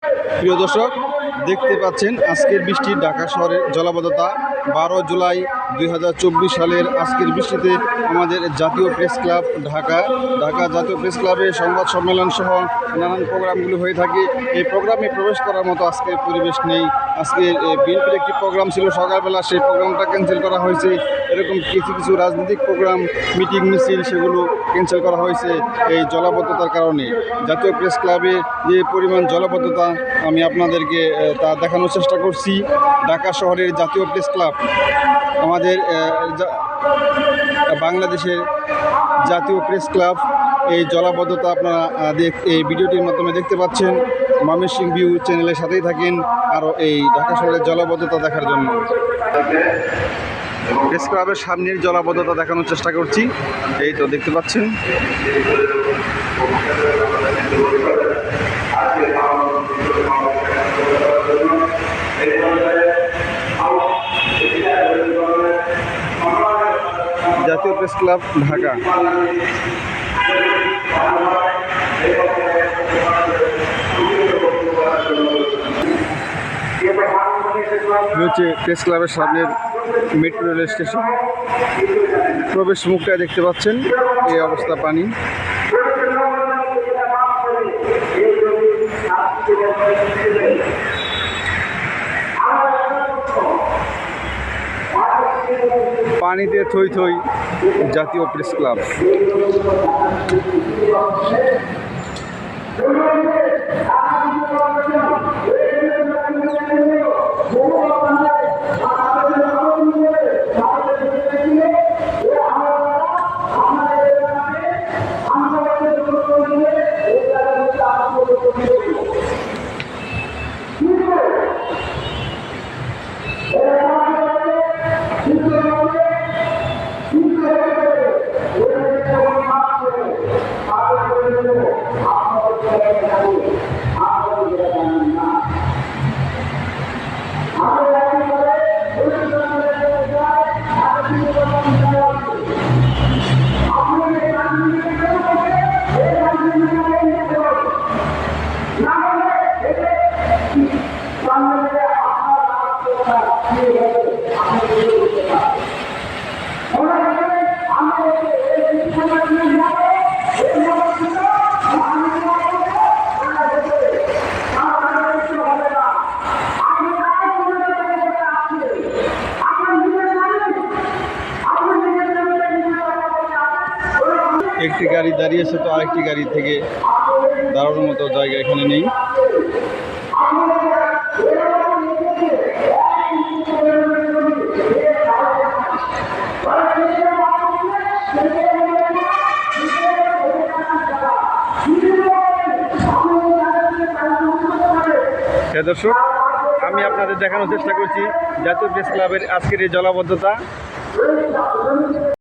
প্রিয় দর্শক, দেখতে পাচ্ছেন আজকের বৃষ্টি ঢাকা শহরের জলাবদ্ধতা। 12 জুলাই 2024 সালের আজকের বৃষ্টিতে আমাদের জাতীয় প্রেস ক্লাব ঢাকা জাতীয় প্রেস ক্লাবে সংবাদ সম্মেলন সহ নানান প্রোগ্রামগুলো হয়ে থাকে। এই প্রোগ্রামে প্রবেশ করার মতো আজকে পরিবেশ নেই। আজকে বিএনপির একটি প্রোগ্রাম ছিল সকালবেলা, সেই প্রোগ্রামটা ক্যান্সেল করা হয়েছে। এরকম কিছু রাজনৈতিক প্রোগ্রাম, মিটিং মিছিল সেগুলো ক্যান্সেল করা হয়েছে এই জলাবদ্ধতার কারণে। জাতীয় প্রেস ক্লাবে যে পরিমাণ জলাবদ্ধতা আমি আপনাদেরকে তা দেখানোর চেষ্টা করছি। ঢাকা শহরের জাতীয় প্রেস ক্লাব, আমাদের বাংলাদেশের জাতীয় প্রেস ক্লাব, এই জলাবদ্ধতা আপনারা এই ভিডিওটির মাধ্যমে দেখতে পাচ্ছেন। ময়মনসিংহ ভিউ চ্যানেলের সাথেই থাকেন আরও এই ঢাকা শহরের জলাবদ্ধতা দেখার জন্য। প্রেস ক্লাবের সামনের জলাবদ্ধতা দেখানোর চেষ্টা করছি। এই তো দেখতে পাচ্ছেন। জাতীয় প্রেস ক্লাব ঢাকা। হচ্ছে প্রেস ক্লাবের সামনের মেট্রো রেল স্টেশন। প্রবেশ মুখটা দেখতে পাচ্ছেন, এই অবস্থা পানি। পানিতে থই থই জাতীয় প্রেস ক্লাব। একটি গাড়ি দাঁড়িয়েছে, তো আরেকটি গাড়ি থেকে দাঁড়ানোর মতো জায়গা এখানে নেই। দর্শক, আমি আপনাদের দেখানোর চেষ্টা করছি জাতীয় প্রেস ক্লাবের আজকের এই জলাবদ্ধতা।